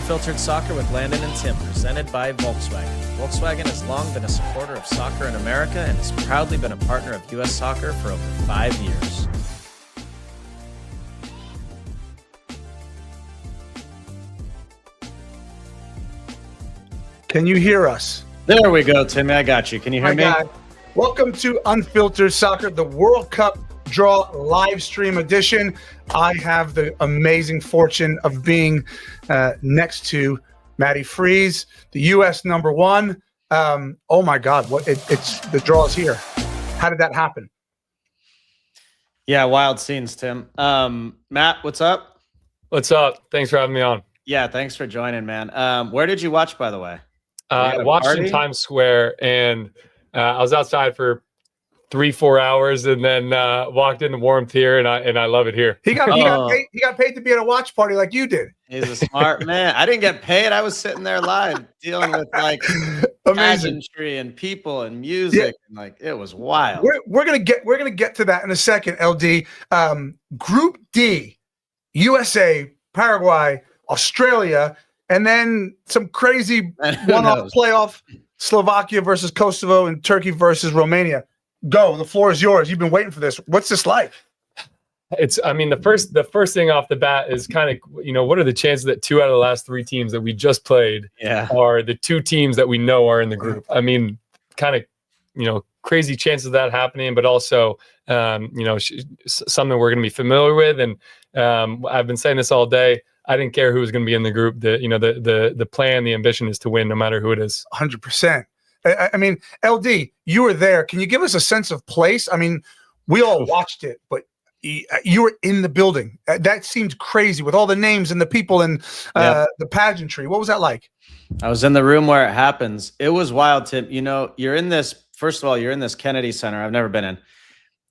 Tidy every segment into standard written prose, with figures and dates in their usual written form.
Unfiltered Soccer with Landon and Tim, presented by Volkswagen. Volkswagen has long been a supporter of soccer in America and has proudly been a partner of U.S. Soccer for over 5 years. Can you hear us? There we go, Timmy. I got you. Can you hear me? Welcome to Unfiltered Soccer, the World Cup Draw live stream edition. I have the amazing fortune of being next to Matt Freese, the U.S. #1. Oh my God! It's the draw is here. How did that happen? Yeah, wild scenes, Tim. Matt, what's up? What's up? Thanks for having me on. Yeah, thanks for joining, man. Where did you watch, by the way? I watched in Times Square, and I was outside for 3-4 hours, and then walked into warmth here, and I love it here. He got paid to be at a watch party like you did. He's a smart man. I didn't get paid. I was sitting there live dealing with like pageantry and people and music, and like it was wild. We're gonna get to that in a second. LD, Group D, USA, Paraguay, Australia, and then some crazy one-off playoff, Slovakia versus Kosovo and Turkey versus Romania. Go, the floor is yours. You've been waiting for this. What's this like? The first thing off the bat is kind of, what are the chances that 2 out of the last 3 teams that we just played are the 2 teams that we know are in the group? I mean, kind of, crazy chances of that happening, but also, something we're going to be familiar with. And I've been saying this all day. I didn't care who was going to be in the group. The plan, the ambition is to win no matter who it is. 100%. I mean, LD, you were there. Can you give us a sense of place? I mean, we all watched it, but you were in the building. That seemed crazy with all the names and the people and the pageantry. What was that like? I was in the room where it happens. It was wild, Tim. You're in this, first of all, you're in this Kennedy Center. I've never been in.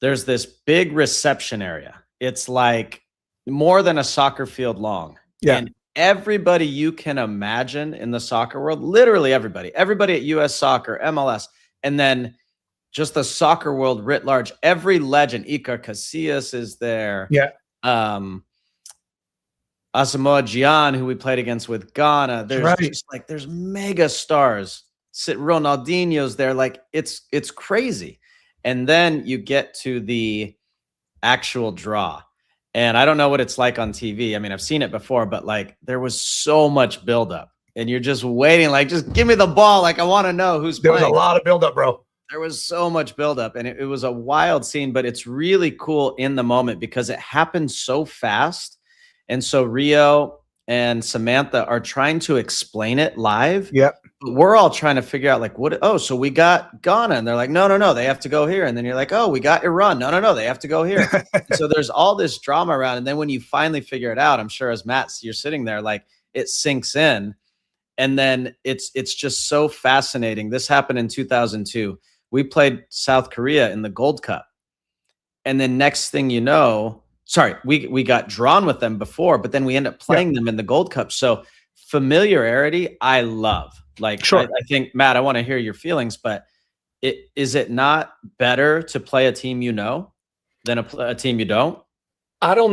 There's this big reception area. It's like more than a soccer field long. Yeah. And everybody you can imagine in the soccer world, literally everybody at US Soccer, MLS, and then just the soccer world writ large, every legend, Iker Casillas is there. Yeah. Asamoah Gyan, who we played against with Ghana. There's just like, there's mega stars. Ronaldinho's there. Like it's crazy. And then you get to the actual draw. And I don't know what it's like on TV. I mean, I've seen it before, but like there was so much buildup and you're just waiting, like, just give me the ball. Like, I want to know who's playing. There was a lot of buildup, bro. There was so much buildup and it was a wild scene, but it's really cool in the moment because it happened so fast. And so Rio and Samantha are trying to explain it live. Yep. We're all trying to figure out like so we got Ghana and they're like, no, they have to go here. And then you're like, oh, we got Iran. No, they have to go here. So there's all this drama around. And then when you finally figure it out, I'm sure as Matt, you're sitting there, like it sinks in. And then it's just so fascinating. This happened in 2002. We played South Korea in the Gold Cup. And then next thing you know, we got drawn with them before, but then we end up playing them in the Gold Cup. So familiarity, I love. Like, sure. I think, Matt, I want to hear your feelings, but is it not better to play a team than a team you don't? I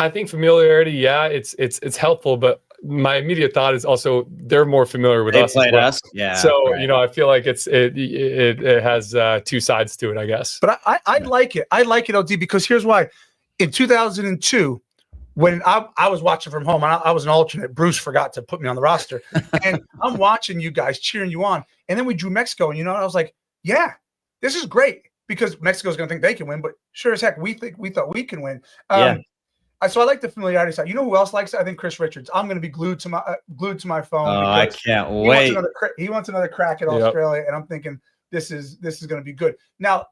think familiarity, yeah, it's helpful, but my immediate thought is also they're more familiar with us. Played us, yeah. So I feel like it has 2 sides to it, I guess. But I like it. I like it, LD, because here's why. In 2002. When I was watching from home, I was an alternate. Bruce forgot to put me on the roster. And I'm watching you guys, cheering you on. And then we drew Mexico. And, I was like, yeah, this is great. Because Mexico's going to think they can win. But sure as heck, we thought we can win. So I like the familiarity side. You know who else likes it? I think Chris Richards. I'm going to be glued to my phone. Oh, I can't wait. He wants another crack at Australia. And I'm thinking this is going to be good. Now,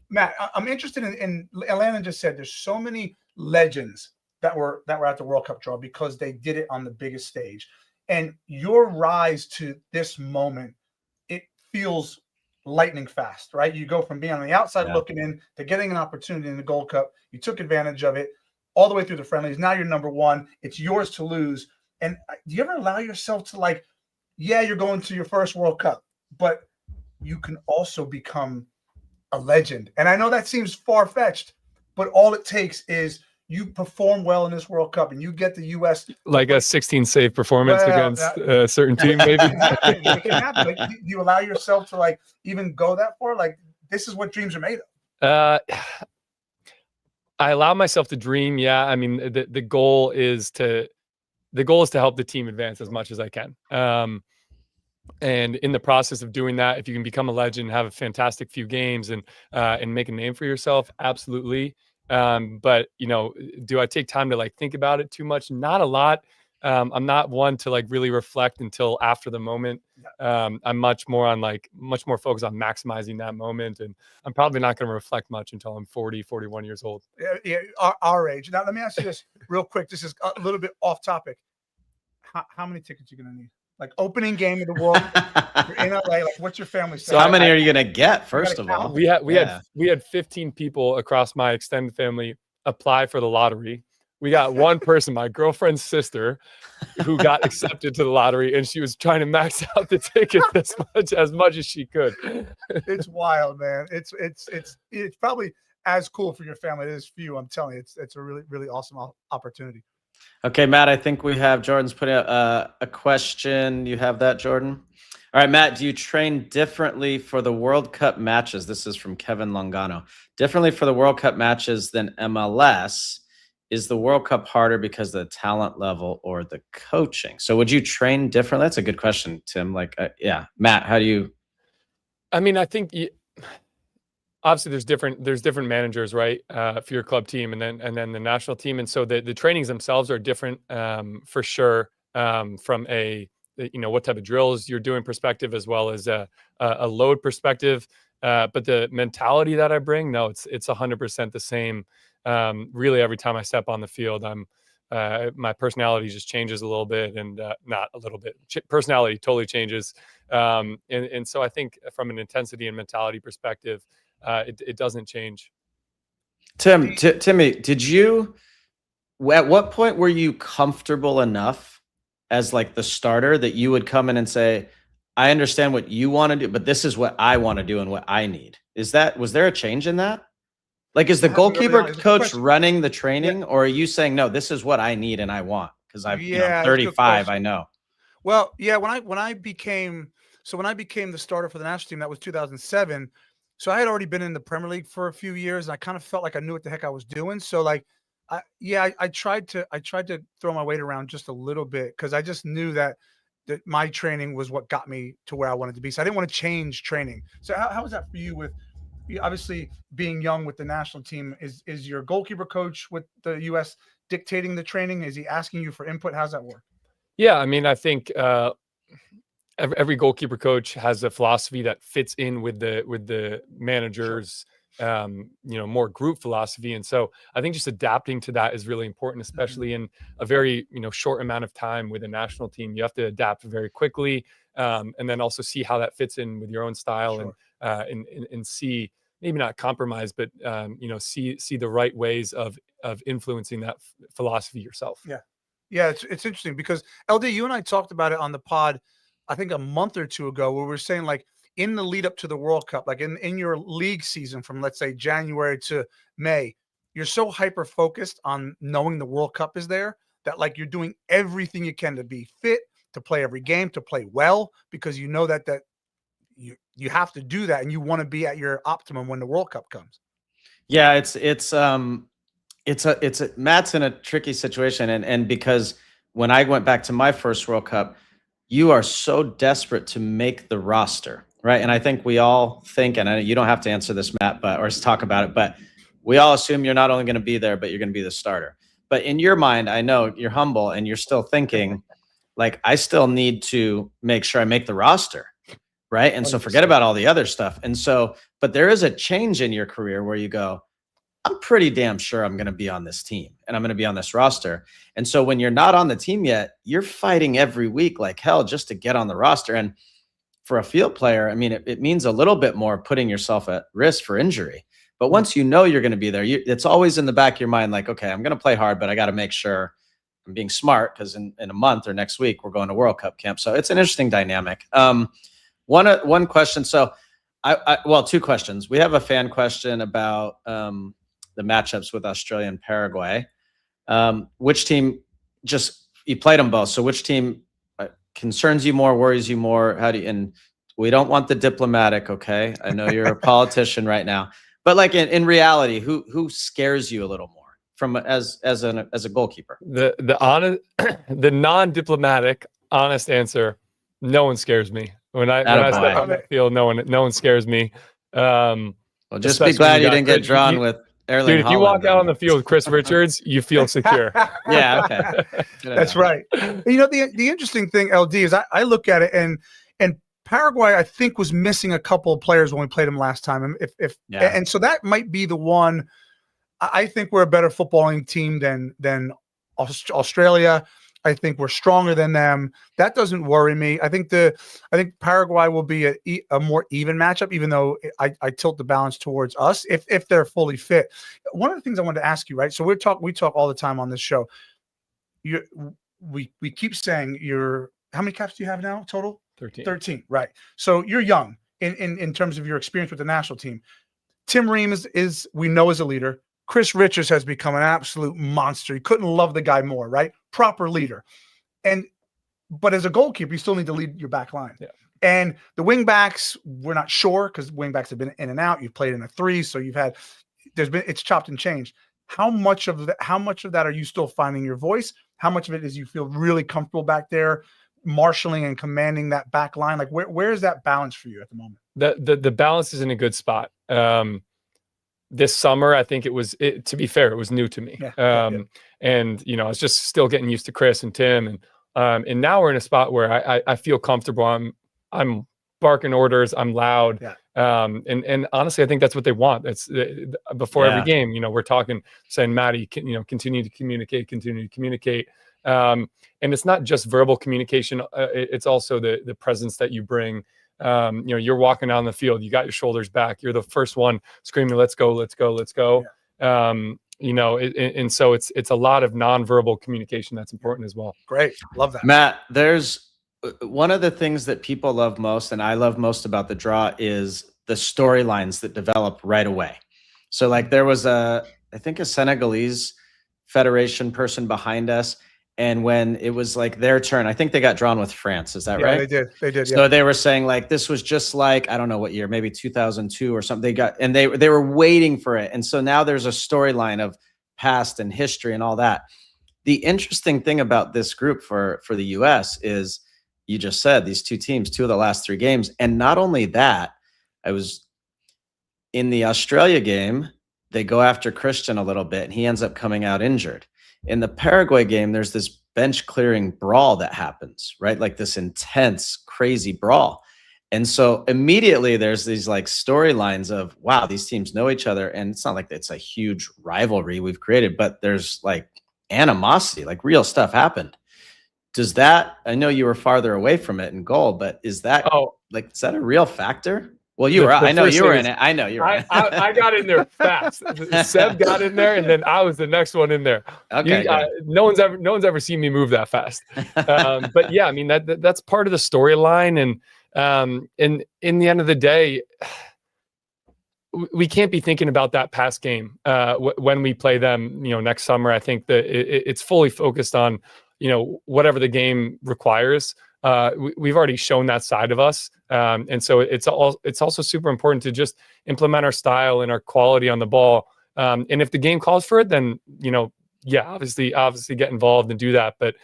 Matt, I'm interested in Landon just said there's so many legends that were at the World Cup draw because they did it on the biggest stage. And your rise to this moment, it feels lightning fast, right? You go from being on the outside looking in to getting an opportunity in the Gold Cup. You took advantage of it all the way through the friendlies. Now you're #1. It's yours to lose. And do you ever allow yourself to you're going to your first World Cup, but you can also become a legend. And I know that seems far-fetched, but all it takes is you perform well in this World Cup and you get the U.S. like a 16 save performance against a certain team, maybe. It can happen. Like, do you allow yourself to like even go that far? Like, this is what dreams are made of. I allow myself to dream. Yeah. I mean, the goal is to help the team advance as much as I can. And in the process of doing that, if you can become a legend, have a fantastic few games and make a name for yourself, absolutely. But do I take time to like think about it too much? Not a lot. I'm not one to like really reflect until after the moment. I'm much more focused on maximizing that moment. And I'm probably not going to reflect much until I'm 40, 41 years old. Yeah, our age. Now, let me ask you this real quick. This is a little bit off topic. How many tickets are you going to need? Like opening game of the World Cup, you're in LA. Like, what's your family? So how many are you going to get? First of all, we had 15 people across my extended family apply for the lottery. We got one person, my girlfriend's sister, who got accepted to the lottery, and she was trying to max out the tickets as much as she could. It's wild, man. It's probably as cool for your family as for you. I'm telling you, it's a really, really awesome opportunity. Okay, Matt, I think we have Jordan's putting a question. You have that, Jordan? All right, Matt, do you train differently for the World Cup matches? This is from Kevin Longano. Differently for the World Cup matches than MLS? Is the World Cup harder because of the talent level or the coaching? So would you train differently? That's a good question, Tim. Like, yeah. Matt, how do you? I mean, I think obviously there's different managers, right? For your club team and then the national team. And so the trainings themselves are different for sure from a, what type of drills you're doing perspective, as well as a load perspective. But the mentality that I bring, no, it's 100% the same. Really, every time I step on the field, my personality just changes a little bit, and not a little bit. Personality totally changes, and so I think from an intensity and mentality perspective, it doesn't change. Timmy, at what point were you comfortable enough as like the starter that you would come in and say, I understand what you want to do, but this is what I want to do and what I need? Was there a change in that? Like, is the goalkeeper coach running the training, or are you saying, no, this is what I need and I want? Because I'm 35, I know. Well, yeah, when I became the starter for the national team, that was 2007. So I had already been in the Premier League for a few years, and I kind of felt like I knew what the heck I was doing. So like, I tried to throw my weight around just a little bit, because I just knew that my training was what got me to where I wanted to be. So I didn't want to change training. So how was that for you with, obviously being young with the national team? Is your goalkeeper coach with the U.S. dictating the training? Is he asking you for input? How's that work? Yeah, I mean, I think every goalkeeper coach has a philosophy that fits in with the manager's more group philosophy, and so I think just adapting to that is really important, especially in a very short amount of time with a national team. You have to adapt very quickly, and then also see how that fits in with your own style. Sure. And see, maybe not compromise, but see the right ways of influencing that philosophy yourself. Yeah, it's interesting, because LD, you and I talked about it on the pod, I think a month or two ago, where we were saying, like, in the lead up to the World Cup, like in your league season from, let's say, January to May, you're so hyper focused on knowing the World Cup is there that like you're doing everything you can to be fit, to play every game, to play well, because you know that you have to do that, and you want to be at your optimum when the World Cup comes. Yeah, Matt's in a tricky situation, and because when I went back to my first World Cup, you are so desperate to make the roster, right? And I think we all think, and you don't have to answer this, Matt, or talk about it, but we all assume you're not only going to be there, but you're going to be the starter. But in your mind, I know you're humble and you're still thinking, like, I still need to make sure I make the roster, right? And so forget about all the other stuff. And so, but there is a change in your career where you go, I'm pretty damn sure I'm going to be on this team and I'm going to be on this roster. And so when you're not on the team yet, you're fighting every week like hell just to get on the roster. And for a field player, I mean, it means a little bit more putting yourself at risk for injury. But once you know you're going to be there, it's always in the back of your mind, like, okay, I'm going to play hard, but I got to make sure I'm being smart, because in a month or next week, we're going to World Cup camp. So it's an interesting dynamic. One question. So well, two questions. We have a fan question about the matchups with Australia and Paraguay. Which team you played them both. So which team concerns you more, worries you more? How do you, and we don't want the diplomatic. Okay. I know you're a politician right now, but like in reality, who scares you a little more from as a goalkeeper? The honest, the non-diplomatic, honest answer. No one scares me when I step on the field. No one scares me. Well, just be glad you didn't get drawn with Erling Dude, if you walk out on the field with Chris Richards, you feel secure. Yeah, okay. That's right. You know, the interesting thing, LD, is I look at it, and Paraguay, I think, was missing a couple of players when we played them last time. And so that might be the one. I think we're a better footballing team than Australia. I think we're stronger than them. That doesn't worry me. I think Paraguay will be a more even matchup, even though I tilt the balance towards us if they're fully fit. One of the things I wanted to ask you, right? So we talk all the time on this show. We keep saying how many caps do you have now total? 13, right? So you're young in terms of your experience with the national team. Tim Ream is we know as a leader. Chris Richards has become an absolute monster. You couldn't love the guy more, right? Proper leader. But as a goalkeeper, you still need to lead your back line. Yeah. And the wing backs, we're not sure because wing backs have been in and out. You've played in a 3, so it's chopped and changed. How much of that are you still finding your voice? How much of it is you feel really comfortable back there, marshaling and commanding that back line? Like where is that balance for you at the moment? The balance is in a good spot. This summer, I think to be fair, it was new to me. And, you know, I was just still getting used to Chris and Tim. And now we're in a spot where I feel comfortable. I'm barking orders. I'm loud. Yeah. And honestly, I think that's what they want. That's before every game, you know, we're saying, Matty, continue to communicate. And it's not just verbal communication. It's also the presence that you bring. You know, you're walking down the field, you got your shoulders back, you're the first one screaming, let's go. Yeah. You know, and so it's a lot of nonverbal communication that's important as well. Great. Love that. Matt, there's one of the things that people love most, and I love most about the draw, is the storylines that develop right away. So like there was I think a Senegalese Federation person behind us. And when it was like their turn, I think they got drawn with France. Is that right? They did. So they were saying like, this was just like, I don't know what year, maybe 2002 or something. They were waiting for it. And so now there's a storyline of past and history and all that. The interesting thing about this group for the US is, you just said, these two teams, 2 of the last 3 games. And not only that, I was in the Australia game, they go after Christian a little bit and he ends up coming out injured. In the Paraguay game, there's this bench clearing brawl that happens, right? Like this intense, crazy brawl. And so immediately there's these like storylines of, wow, these teams know each other. And it's not like it's a huge rivalry we've created, but there's like animosity, like real stuff happened. Does that, I know you were farther away from it in goal, but is that is that a real factor? Well, you were. I know you were in it. I know you were. I got in there fast. Seb got in there, and then I was the next one in there. Okay. No one's ever seen me move that fast. But yeah, I mean that's part of the storyline, and in the end of the day, we can't be thinking about that past game when we play them. You know, next summer. I think that it's fully focused on whatever the game requires. We've already shown that side of us. And so it's also super important to just implement our style and our quality on the ball. And if the game calls for it, then, obviously get involved and do that. But,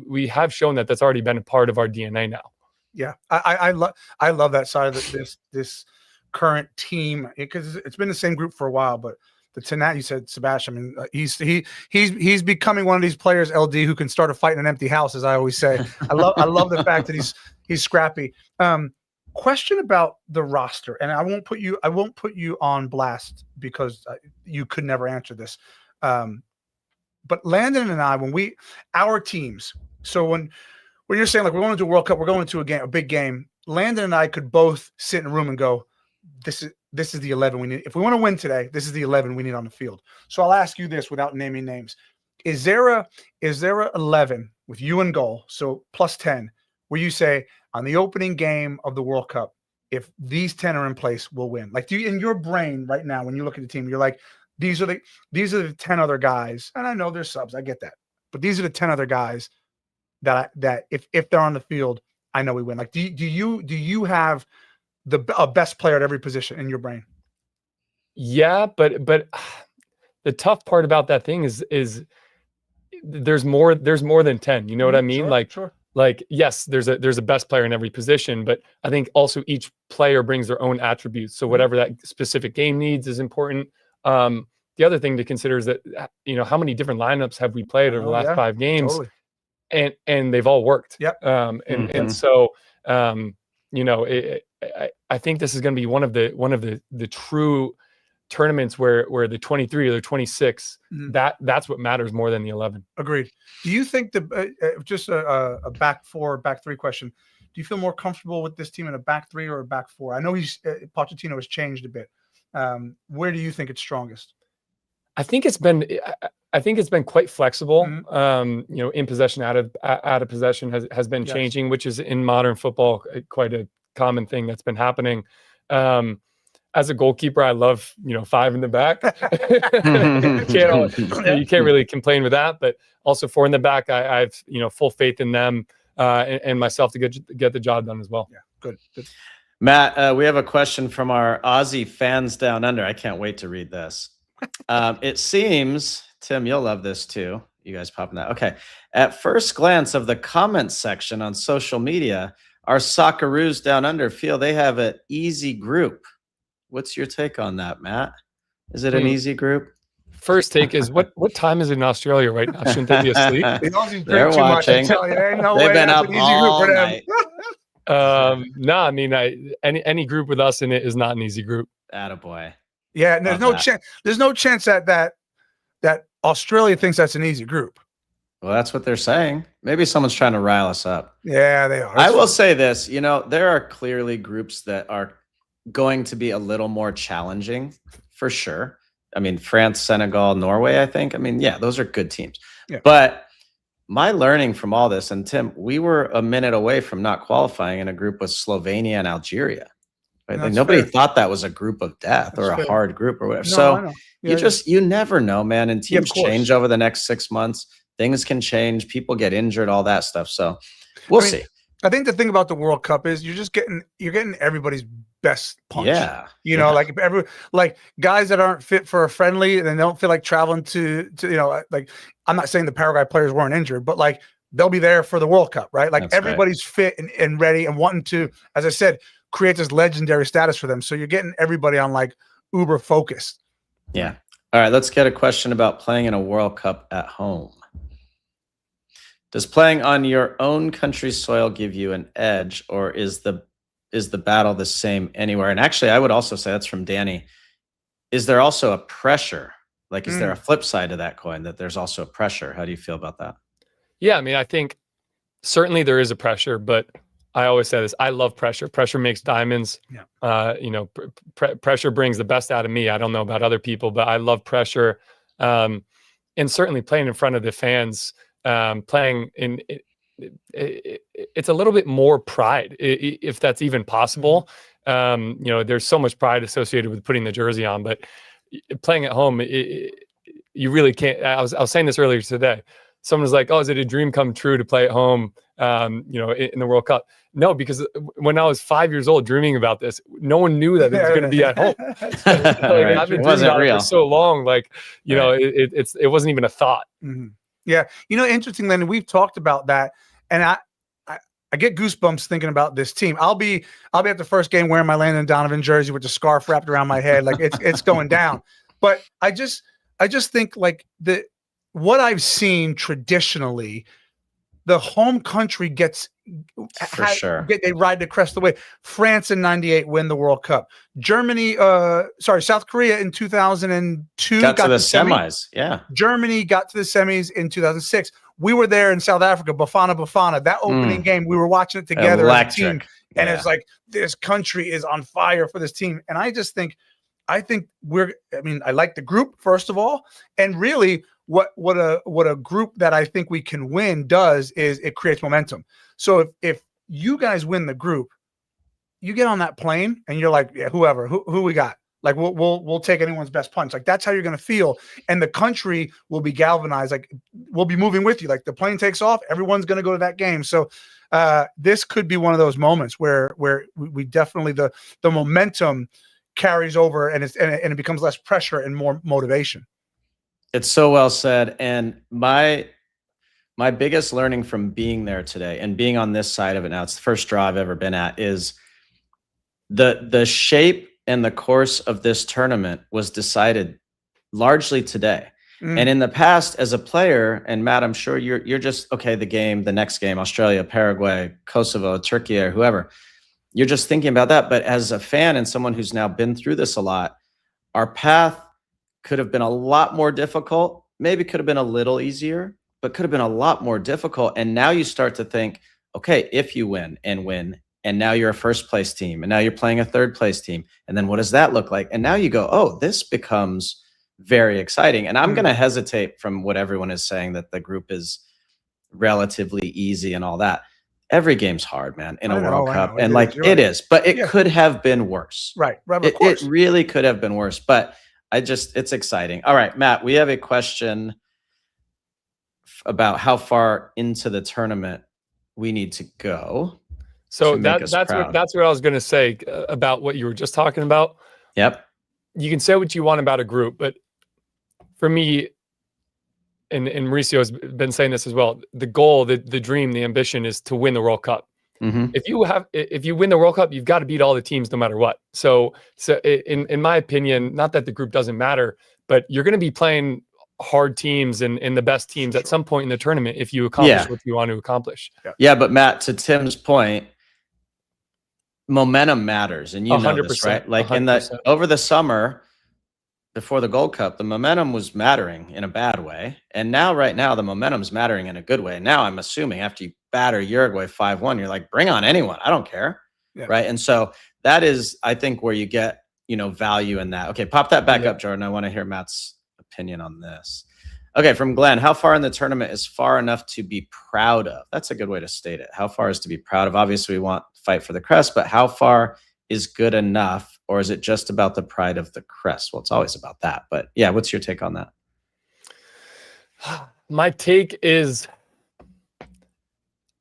we have shown that that's already been a part of our DNA now. Yeah. I love that side of this current team, because it's been the same group for a while, but the Tanat, you said, Sebastian, I mean, he's becoming one of these players, LD, who can start a fight in an empty house, as I always say. I love the fact that he's scrappy. Question about the roster, and I won't put you on blast because you could never answer this. But Landon and I, our teams. So when you're saying like we're going to a World Cup, we're going to a big game. Landon and I could both sit in a room and go, this is the 11 we need. If we want to win today, this is the 11 we need on the field. So I'll ask you this without naming names. Is there a 11 with you in goal, so plus 10, where you say on the opening game of the World Cup, if these 10 are in place, we'll win? Like, do you, in your brain right now, when you look at the team, you're like, these are the 10 other guys, and I know there's subs, I get that, but these are the 10 other guys that if they're on the field, I know we win. Like, do you have a best player at every position in your brain? Yeah, but the tough part about that thing is there's more than 10. You know what I mean? Sure. Like, yes, there's a best player in every position, but I think also each player brings their own attributes. So whatever that specific game needs is important. The other thing to consider is that, how many different lineups have we played over the last 5 games? Totally. And they've all worked. Yep. And so, I think this is going to be one of the true tournaments where the 23 or the 26, that's what matters more than the 11. Agreed. Do you think just a back 4, back 3 question? Do you feel more comfortable with this team in a back 3 or a back 4? I know Pochettino has changed a bit. Where do you think it's strongest? I think it's been quite flexible. In possession, out of possession has been changing, which is in modern football quite a common thing that's been happening. As a goalkeeper, I love 5 in the back. You can't really complain with that. But also 4 in the back, I've full faith in them and myself to get the job done as well. Yeah, good. Matt, we have a question from our Aussie fans down under. I can't wait to read this. It seems, Tim, you'll love this too. You guys popping that. Okay. At first glance of the comments section on social media, our Socceroos down under feel they have an easy group. What's your take on that, Matt? Is it an easy group? First take is what time is it in Australia right now? Shouldn't they be asleep? They're watching. They've been up all night. No, I mean, any group with us in it is not an easy group. Attaboy. Yeah, there's no chance. There's no chance that Australia thinks that's an easy group. Well, that's what they're saying. Maybe someone's trying to rile us up. Yeah, they are. I will say this. There are clearly groups that are going to be a little more challenging for sure. I mean, France, Senegal, Norway, I think. I mean, yeah, those are good teams. Yeah. But my learning from all this, and Tim, we were a minute away from not qualifying in a group with Slovenia and Algeria. Right? Like nobody thought that was a group of death or a hard group or whatever. So you never know, man. And teams change over the next 6 months. Things can change. People get injured, all that stuff. So we'll see. I think the thing about the World Cup is you're getting everybody's best punch. Yeah. Like guys that aren't fit for a friendly and they don't feel like traveling to like, I'm not saying the Paraguay players weren't injured, but like they'll be there for the World Cup, right? Like everybody's fit and ready and wanting to, as I said, create this legendary status for them. So you're getting everybody on like uber focused. Yeah. All right. Let's get a question about playing in a World Cup at home. Does playing on your own country's soil give you an edge, or is the battle the same anywhere? And actually, I would also say, that's from Danny. Is there also a pressure? Like, is there a flip side to that coin, that there's also a pressure? How do you feel about that? Yeah, I mean, I think certainly there is a pressure, but I always say this: I love pressure. Pressure makes diamonds. Yeah. Pressure brings the best out of me. I don't know about other people, but I love pressure. And certainly playing in front of the fans. Playing in it's a little bit more pride, if that's even possible. There's so much pride associated with putting the jersey on, but playing at home, you really can't. I was saying this earlier today. Someone was like, "Oh, is it a dream come true to play at home?" In the World Cup. No, because when I was 5 years old dreaming about this, no one knew that it was going to be at home. I've been dreaming about it for so long, it wasn't even a thought. Mm-hmm. Yeah. Interesting, Landon, we've talked about that. And I get goosebumps thinking about this team. I'll be at the first game wearing my Landon and Donovan jersey with the scarf wrapped around my head. Like it's going down. But I just think like what I've seen traditionally, the home country they ride the crest of the wave. France in 98 win the World Cup. Germany, South Korea in 2002 got to the semis. Yeah. Germany got to the semis in 2006. We were there in South Africa, Bafana. That opening game, we were watching it together as a team. And it's like, this country is on fire for this team. And I like the group, first of all. And really, what a group that I think we can win does is it creates momentum. So if you guys win the group, you get on that plane and you're like, yeah, who we got? Like we'll take anyone's best punch. Like that's how you're going to feel, and the country will be galvanized. Like we'll be moving with you. Like the plane takes off, everyone's going to go to that game. So this could be one of those moments where we definitely the momentum carries over, and it becomes less pressure and more motivation. It's so well said. And my biggest learning from being there today and being on this side of it now, it's the first draw I've ever been at, is the shape and the course of this tournament was decided largely today. And in the past, as a player, and Matt, I'm sure you're just, okay, the next game, Australia, Paraguay, Kosovo, Turkey, or whoever, you're just thinking about that. But as a fan and someone who's now been through this a lot, our path could have been a lot more difficult. Maybe could have been a little easier, but could have been a lot more difficult. And now you start to think, okay, if you win, and now you're a first place team, and now you're playing a third place team, and then what does that look like? And now you go, oh, this becomes very exciting. And I'm going to hesitate from what everyone is saying, that the group is relatively easy and all that. Every game's hard, man, in a World Cup. And like it is, but it could have been worse. Right. It really could have been worse, but it's exciting. All right, Matt, we have a question about how far into the tournament we need to go. So that's what I was going to say about what you were just talking about. Yep. You can say what you want about a group, but for me, and Mauricio has been saying this as well, the goal, the dream, the ambition is to win the World Cup. If you win the World Cup, you've got to beat all the teams no matter what. So in my opinion, not that the group doesn't matter, but you're going to be playing hard teams and the best teams at some point in the tournament if you accomplish what you want to accomplish. Yeah, but Matt, to Tim's point, momentum matters, and you know this, right? Like 100%. Over the summer before the Gold Cup, the momentum was mattering in a bad way, and right now the momentum's mattering in a good way. Now I'm assuming after you batter Uruguay 5-1, you're like, bring on anyone, I don't care, right? And so that is, I think, where you get value in that. Okay, pop that back up, Jordan. I want to hear Matt's opinion on this. Okay, from Glenn, how far in the tournament is far enough to be proud of? That's a good way to state it. How far is to be proud of? Obviously, we want fight for the crest, but how far is good enough, or is it just about the pride of the crest? Well, it's always about that, but yeah, what's your take on that? My take is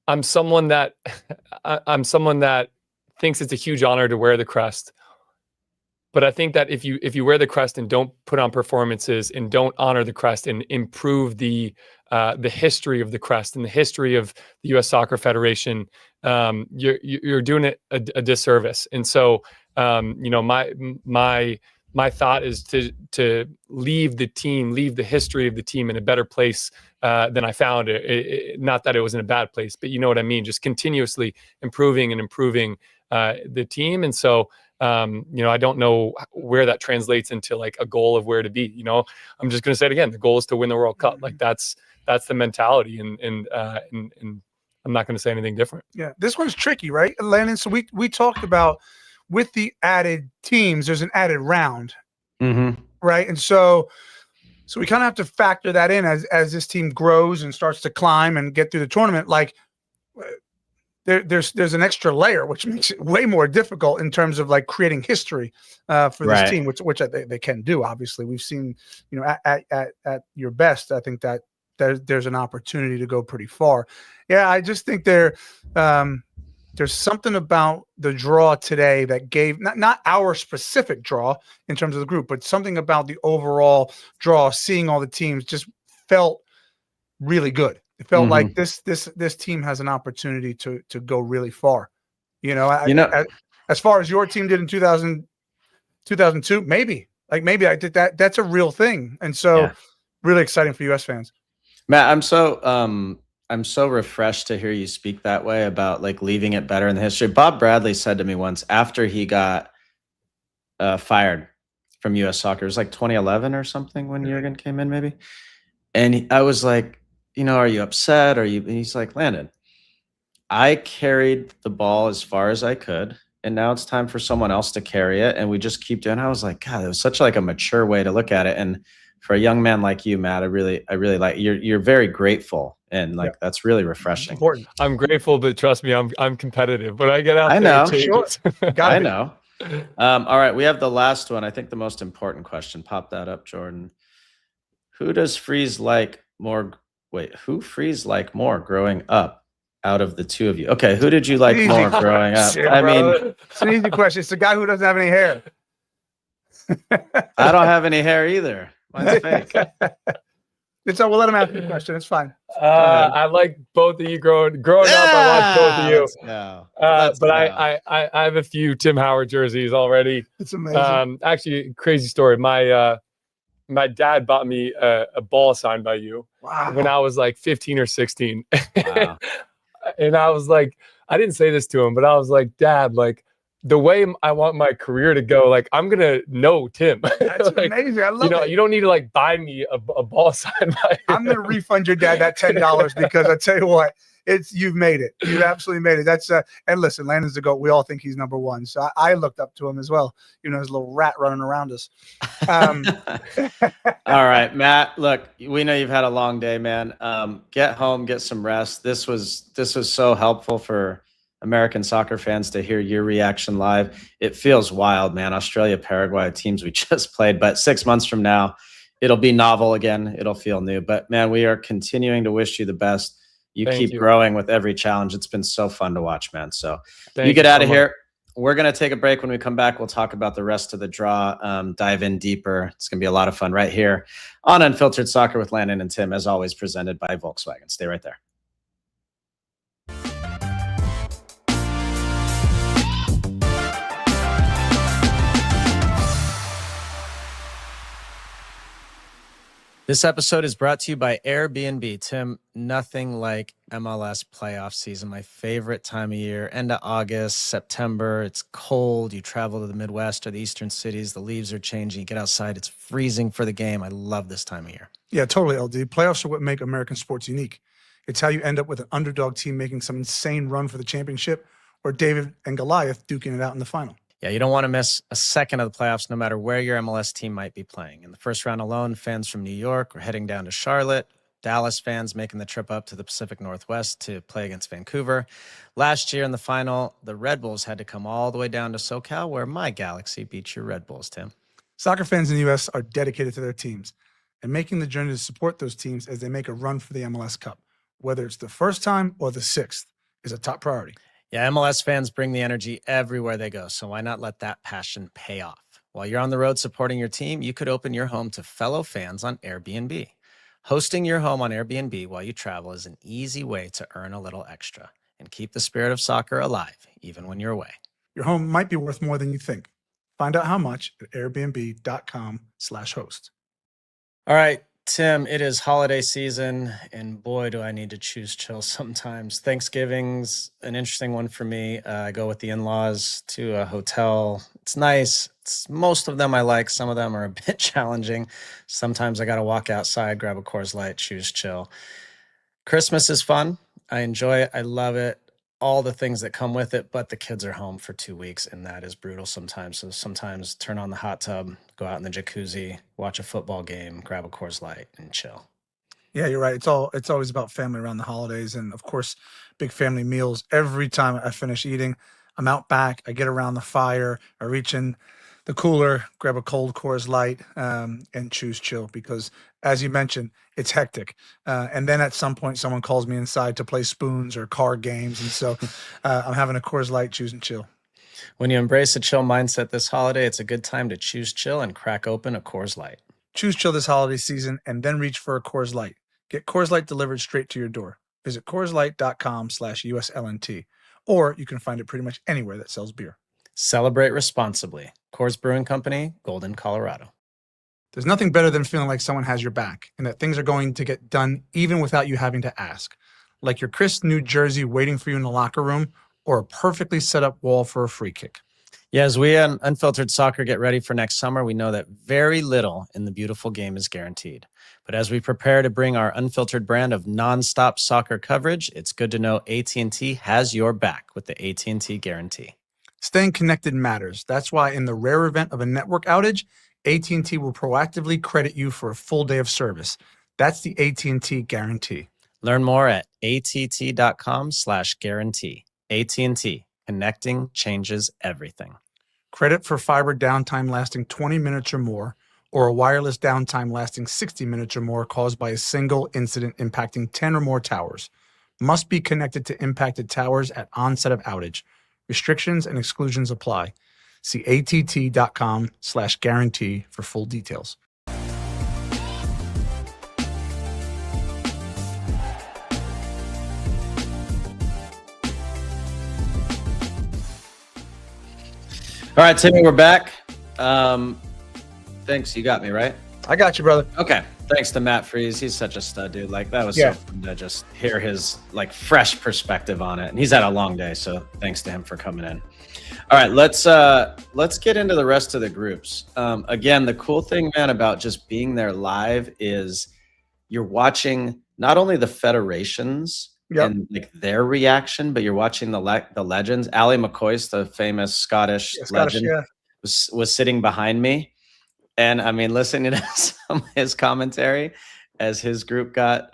I'm someone that thinks it's a huge honor to wear the crest. But I think that if you wear the crest and don't put on performances and don't honor the crest and improve the history of the crest and the history of the U.S. Soccer Federation, you're doing it a disservice. And so, my thought is to leave the history of the team in a better place than I found it. Not that it was in a bad place, but you know what I mean. Just continuously improving the team, and so. I don't know where that translates into like a goal of where to be. I'm just going to say it again. The goal is to win the World Cup. Like that's the mentality, and I'm not going to say anything different. Yeah, this one's tricky, right, Landon? So we talked about with the added teams, there's an added round, right? And so we kind of have to factor that in as this team grows and starts to climb and get through the tournament. Like. There's an extra layer, which makes it way more difficult in terms of like creating history for this team, which they can do. Obviously, we've seen, at your best, I think that there's an opportunity to go pretty far. Yeah, I just think there's something about the draw today that gave not our specific draw in terms of the group, but something about the overall draw. Seeing all the teams just felt really good. It felt like this team has an opportunity to go really far. As far as your team did in 2002, maybe I did that. That's a real thing. And so really exciting for US fans. Matt, I'm so refreshed to hear you speak that way about like leaving it better in the history. Bob Bradley said to me once after he got fired from US Soccer, it was like 2011 or something when Jurgen came in maybe. And I was like, are you upset? And he's like, Landon, I carried the ball as far as I could, and now it's time for someone else to carry it, and we just keep doing it. I was like, God, it was such like a mature way to look at it. And for a young man like you, Matt, I really like you're very grateful, and like that's really refreshing. Important. I'm grateful, but trust me, I'm competitive. But I get out I there. Know. Sure. I know. All right, we have the last one. I think the most important question. Pop that up, Jordan. Who does Freese like more? Wait, who Freese like more growing up out of the two of you? Okay, who did you like more growing up? I mean, it's an easy question. It's the guy who doesn't have any hair. I don't have any hair either. Mine's fake. It's we'll let him ask the question. It's fine. I like both of you growing up. I watched both of you. But I have a few Tim Howard jerseys already. It's amazing. Actually, crazy story. My dad bought me a ball signed by you when I was like 15 or 16. Wow. And I was like, I didn't say this to him, but I was like, Dad, like the way I want my career to go, like I'm gonna know Tim. That's like, amazing. I love it. You don't need to like buy me a ball signed by you. I'm gonna refund your dad that $10 because I tell you what, you've made it. You've absolutely made it. That's and listen, Landon's the GOAT. We all think he's number one. So I looked up to him as well. You know, his little rat running around us. All right, Matt. Look, we know you've had a long day, man. Get home, get some rest. This was so helpful for American soccer fans to hear your reaction live. It feels wild, man. Australia, Paraguay, teams we just played, but 6 months from now, it'll be novel again. It'll feel new. But man, we are continuing to wish you the best. You keep growing with every challenge. It's been so fun to watch, man. So you get out of here. We're going to take a break. When we come back, we'll talk about the rest of the draw, dive in deeper. It's going to be a lot of fun right here on Unfiltered Soccer with Landon and Tim, as always, presented by Volkswagen. Stay right there. This episode is brought to you by Airbnb. Tim, nothing like MLS playoff season. My favorite time of year. End of August, September. It's cold. You travel to the Midwest or the eastern cities. The leaves are changing. You get outside. It's freezing for the game. I love this time of year. Yeah, totally, LD. Playoffs are what make American sports unique. It's how you end up with an underdog team making some insane run for the championship, or David and Goliath duking it out in the final. Yeah, you don't want to miss a second of the playoffs, no matter where your MLS team might be playing. In the first round alone, fans from New York were heading down to Charlotte. Dallas fans making the trip up to the Pacific Northwest to play against Vancouver. Last year in the final, the Red Bulls had to come all the way down to SoCal, where my Galaxy beat your Red Bulls, Tim. Soccer fans in the U.S. are dedicated to their teams and making the journey to support those teams as they make a run for the MLS Cup. Whether it's the first time or the sixth is a top priority. Yeah, MLS fans bring the energy everywhere they go, so why not let that passion pay off? While you're on the road supporting your team, you could open your home to fellow fans on Airbnb. Hosting your home on Airbnb while you travel is an easy way to earn a little extra and keep the spirit of soccer alive, even when you're away. Your home might be worth more than you think. Find out how much at airbnb.com/host. All right, Tim, it is holiday season, and boy, do I need to choose chill sometimes. Thanksgiving's an interesting one for me. I go with the in-laws to a hotel. It's nice. Most of them I like. Some of them are a bit challenging. Sometimes I got to walk outside, grab a Coors Light, choose chill. Christmas is fun. I enjoy it. I love it. All the things that come with it, but the kids are home for 2 weeks, and that is brutal sometimes. So sometimes turn on the hot tub, go out in the jacuzzi, watch a football game, grab a Coors Light, and chill. Yeah, you're right. It's always about family around the holidays, and of course, big family meals. Every time I finish eating, I'm out back. I get around the fire. I reach in the cooler, grab a cold Coors Light, and choose chill because, as you mentioned, it's hectic. And then at some point, someone calls me inside to play spoons or card games. And so I'm having a Coors Light, choosing chill. When you embrace a chill mindset this holiday, it's a good time to choose chill and crack open a Coors Light. Choose chill this holiday season and then reach for a Coors Light. Get Coors Light delivered straight to your door. Visit CoorsLight.com/USLNT, or you can find it pretty much anywhere that sells beer. Celebrate responsibly. Coors Brewing Company, Golden, Colorado. There's nothing better than feeling like someone has your back and that things are going to get done even without you having to ask. Like your crisp new jersey waiting for you in the locker room or a perfectly set up wall for a free kick. Yeah, as we on Unfiltered Soccer get ready for next summer, we know that very little in the beautiful game is guaranteed. But as we prepare to bring our unfiltered brand of nonstop soccer coverage, it's good to know AT&T has your back with the AT&T Guarantee. Staying connected matters. That's why in the rare event of a network outage, AT&T will proactively credit you for a full day of service. That's the AT&T Guarantee. Learn more at att.com/guarantee. AT&T, connecting changes everything. Credit for fiber downtime lasting 20 minutes or more, or a wireless downtime lasting 60 minutes or more caused by a single incident impacting 10 or more towers. Must be connected to impacted towers at onset of outage. Restrictions and exclusions apply. See att.com/guarantee for full details. All right, Timmy, we're back. Thanks. You got me, right? I got you, brother. Okay. Thanks to Matt Freese. He's such a stud, dude. Like, that was so fun to just hear his like fresh perspective on it. And he's had a long day, so thanks to him for coming in. All right, let's get into the rest of the groups. Again, the cool thing, man, about just being there live is you're watching not only the federations and like their reaction, but you're watching the legends. Ali McCoist, the famous Scottish legend, was sitting behind me. And I mean, listening to some of his commentary as his group got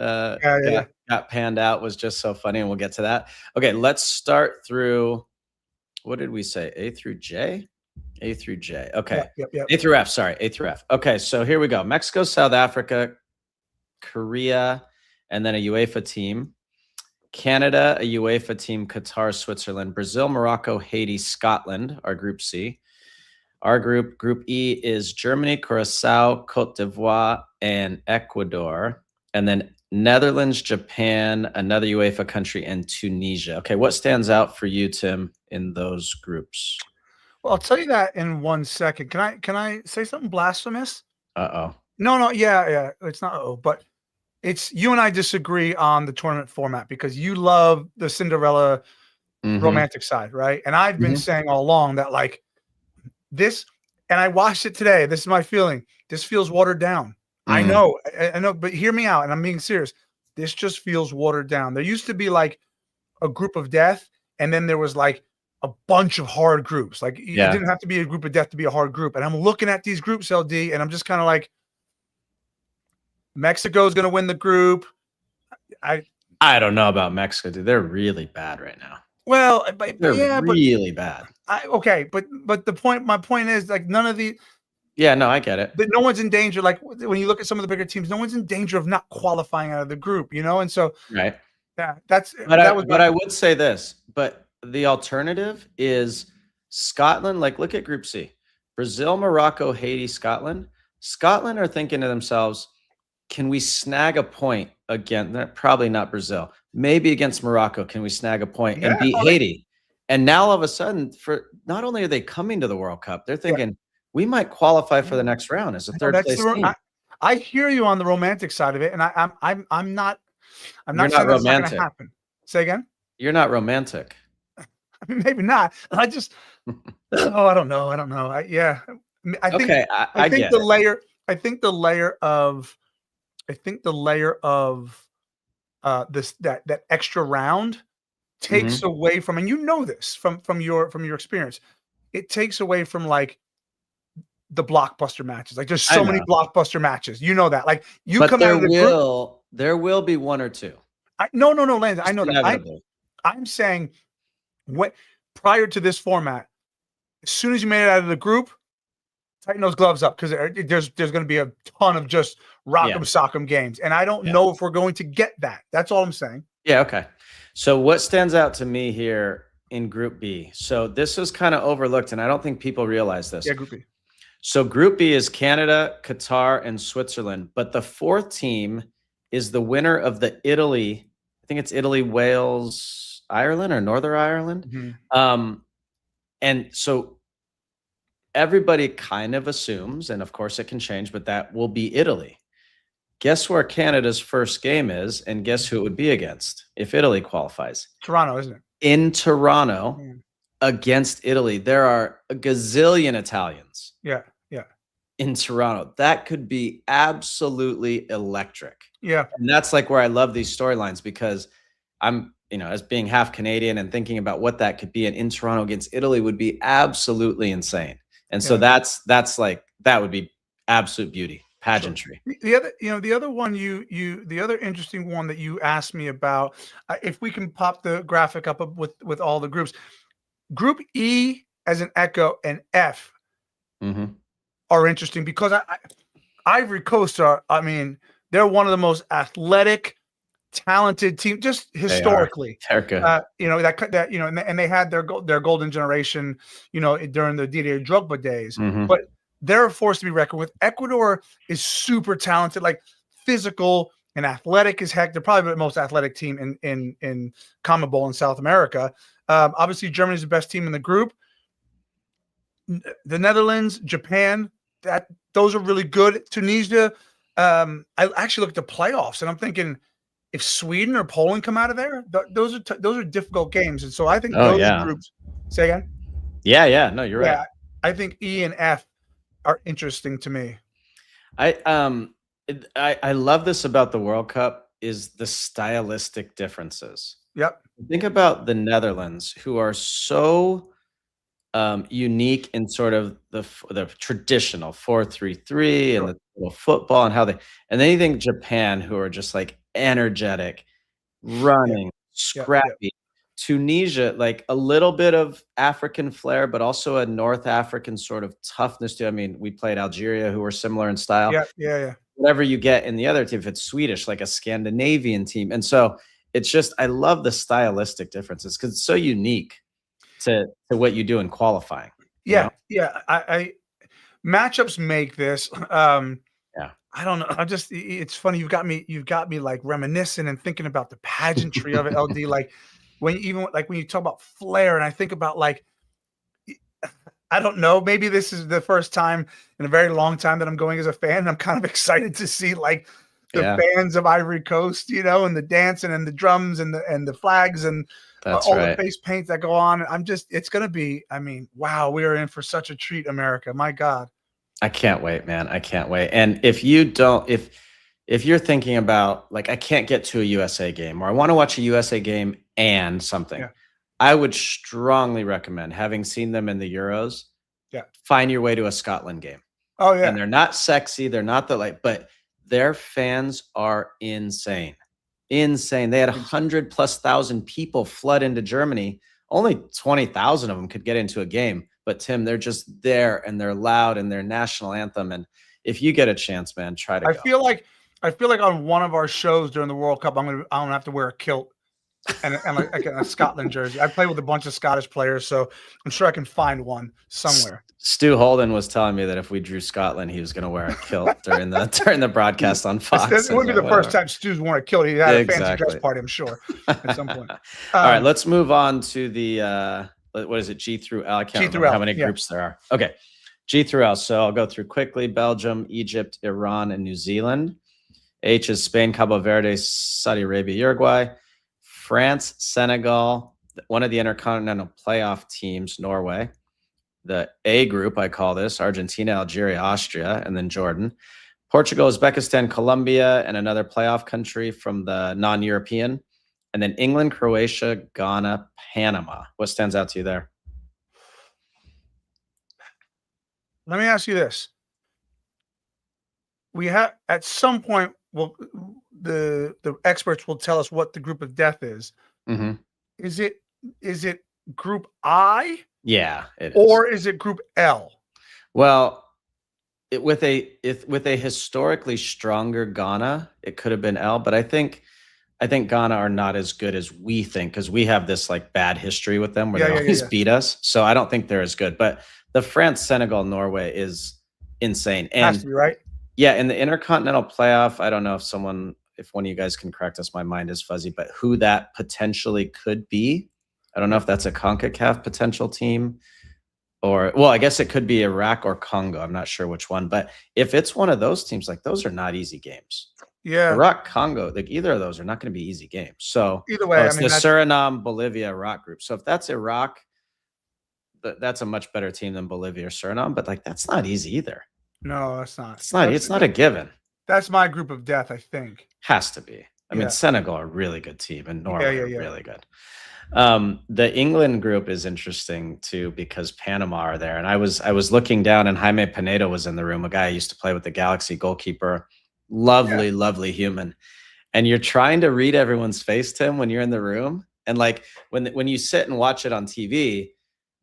panned out was just so funny. And we'll get to that. Okay, let's start through, what did we say? A through J? A through J. Okay. A through F, sorry. A through F. Okay, so here we go. Mexico, South Africa, Korea, and then a UEFA team. Canada, a UEFA team, Qatar, Switzerland, Brazil, Morocco, Haiti, Scotland, our Group C. Our group, Group E, is Germany, Curacao, Cote d'Ivoire, and Ecuador. And then Netherlands, Japan, another UEFA country, and Tunisia. Okay, what stands out for you, Tim, in those groups? Well, I'll tell you that in 1 second. Can I say something blasphemous? Uh-oh. No, yeah. It's not uh-oh, but it's you and I disagree on the tournament format because you love the Cinderella romantic side, right? And I've been saying all along that like this, and I watched it today. This is my feeling. This feels watered down. I know, but hear me out, and I'm being serious. This just feels watered down. There used to be like a group of death, and then there was like a bunch of hard groups. Like it didn't have to be a group of death to be a hard group. And I'm looking at these groups, LD, and I'm just kind of like, Mexico's going to win the group. I don't know about Mexico, dude. They're really bad right now. Well, they're really bad. Okay, but my point is like none of the. Yeah, no, I get it. But no one's in danger. Like when you look at some of the bigger teams, no one's in danger of not qualifying out of the group, you know. And so, right. Yeah, But I would say this. But the alternative is Scotland. Like, look at Group C: Brazil, Morocco, Haiti, Scotland. Scotland are thinking to themselves, can we snag a point again? Probably not Brazil. Maybe against Morocco, can we snag a point and beat Haiti? And now all of a sudden, for not only are they coming to the World Cup, they're thinking we might qualify for the next round as a third place team. I hear you on the romantic side of it, and I'm not You're saying not that's not going romantic. to happen. Say again. You're not romantic. I mean, maybe not. I just I don't know. I think I think the layer. I think the layer of this that extra round takes away from, and you know this from your experience, it takes away from like the blockbuster matches. Like there's so many blockbuster matches. You know that. Like there will be one or two. No, Landon. I know that. I'm saying prior to this format, as soon as you made it out of the group, tighten those gloves up because there's going to be a ton of just rock'em sock'em games, and I don't know if we're going to get that. That's all I'm saying. Yeah. Okay. So what stands out to me here in Group B? So this was kind of overlooked, and I don't think people realize this. Yeah, Group B. So Group B is Canada, Qatar, and Switzerland, but the fourth team is the winner of the Italy. I think it's Italy, Wales, Ireland, or Northern Ireland. And so everybody kind of assumes, and of course it can change, but that will be Italy. Guess where Canada's first game is, and guess who it would be against if Italy qualifies? Toronto, isn't it? In Toronto against Italy. There are a gazillion Italians. Yeah. In Toronto. That could be absolutely electric. Yeah. And that's like where I love these storylines because I'm, as being half Canadian and thinking about what that could be, and in Toronto against Italy would be absolutely insane. And so that's like, that would be absolute beauty, pageantry. Sure. The other interesting one that you asked me about, if we can pop the graphic up with all the groups, Group E as an Echo and F are interesting because Ivory Coast are, I mean, they're one of the most athletic, talented team just historically. They're good. You know, that you know, and they had their golden generation, you know, during the Didier Drogba days. But they're a force to be reckoned with. Ecuador is super talented, like physical and athletic as heck. They're probably the most athletic team in CONMEBOL in South America. Obviously, Germany's the best team in the group. The Netherlands, Japan, those are really good. Tunisia. I actually looked at the playoffs, and I'm thinking, if Sweden or Poland come out of there, those are difficult games, and so I think those groups. Say again. Yeah. No, you're right. I think E and F are interesting to me. I love this about the World Cup is the stylistic differences. Yep. Think about the Netherlands, who are so unique in sort of the traditional 4-3-3 and the little football and how they, and then you think Japan, who are just like energetic, running, scrappy. Tunisia, like a little bit of African flair, but also a North African sort of toughness too. I mean, we played Algeria, who were similar in style. Yeah. Whatever you get in the other team, if it's Swedish, like a Scandinavian team. And so it's just, I love the stylistic differences because it's so unique to what you do in qualifying. Yeah. I matchups make this. I don't know. It's funny. You've got me like reminiscing and thinking about the pageantry of it, LD. Like when you talk about flair, and I think about like, I don't know, maybe this is the first time in a very long time that I'm going as a fan. And I'm kind of excited to see like the fans of Ivory Coast, you know, and the dancing and the drums and the flags and all the face paint that go on. It's going to be, I mean, wow, we are in for such a treat, America. My God. I can't wait, man. I can't wait. And if you're thinking about like, I can't get to a USA game, or I want to watch a USA game and something, I would strongly recommend, having seen them in the Euros, find your way to a Scotland game. Oh yeah. And they're not sexy. They're not but their fans are insane. Insane. They had 100,000+ people flood into Germany. Only 20,000 of them could get into a game. But Tim, they're just there and they're loud and their national anthem. And if you get a chance, man, try to go. I feel like on one of our shows during the World Cup, I'm gonna have to wear a kilt and like a Scotland jersey. I play with a bunch of Scottish players, so I'm sure I can find one somewhere. Stu Holden was telling me that if we drew Scotland, he was going to wear a kilt during the broadcast on Fox. It wouldn't be the first time Stu's worn a kilt. He had a fancy dress party, I'm sure, at some point. All right, let's move on to the what is it? G through L. I can't remember how many groups there are. Okay, G through L. So I'll go through quickly: Belgium, Egypt, Iran, and New Zealand. H is Spain, Cabo Verde, Saudi Arabia, Uruguay, France, Senegal, one of the intercontinental playoff teams, Norway. The A group, I call this, Argentina, Algeria, Austria, and then Jordan. Portugal, Uzbekistan, Colombia, and another playoff country from the non-European. And then England, Croatia, Ghana, Panama. What stands out to you there? Let me ask you this. We have, at some point, the experts will tell us what the group of death is. Is it group I? Yeah, it is. Or is it group L? Well, with a historically stronger Ghana, it could have been L, but I think Ghana are not as good as we think, because we have this like bad history with them where they always beat us. So I don't think they're as good. But the France, Senegal, Norway is insane. And has to be right. Yeah, in the intercontinental playoff, I don't know if one of you guys can correct us, my mind is fuzzy, but who that potentially could be. I don't know if that's a CONCACAF potential team, or, well, I guess it could be Iraq or Congo. I'm not sure which one, but if it's one of those teams, like those are not easy games. Yeah. Iraq, Congo, like either of those are not going to be easy games. So either way, it's the Suriname, Bolivia, Iraq group. So if that's Iraq, that's a much better team than Bolivia or Suriname, but like, that's not easy either. No, that's not. It's not a given. That's my group of death, I think. Has to be. I mean, Senegal are a really good team, and Norway are really good. The England group is interesting too, because Panama are there. And I was looking down, and Jaime Pinedo was in the room, a guy I used to play with the Galaxy, goalkeeper, lovely human. And you're trying to read everyone's face, Tim, when you're in the room. And like when you sit and watch it on TV,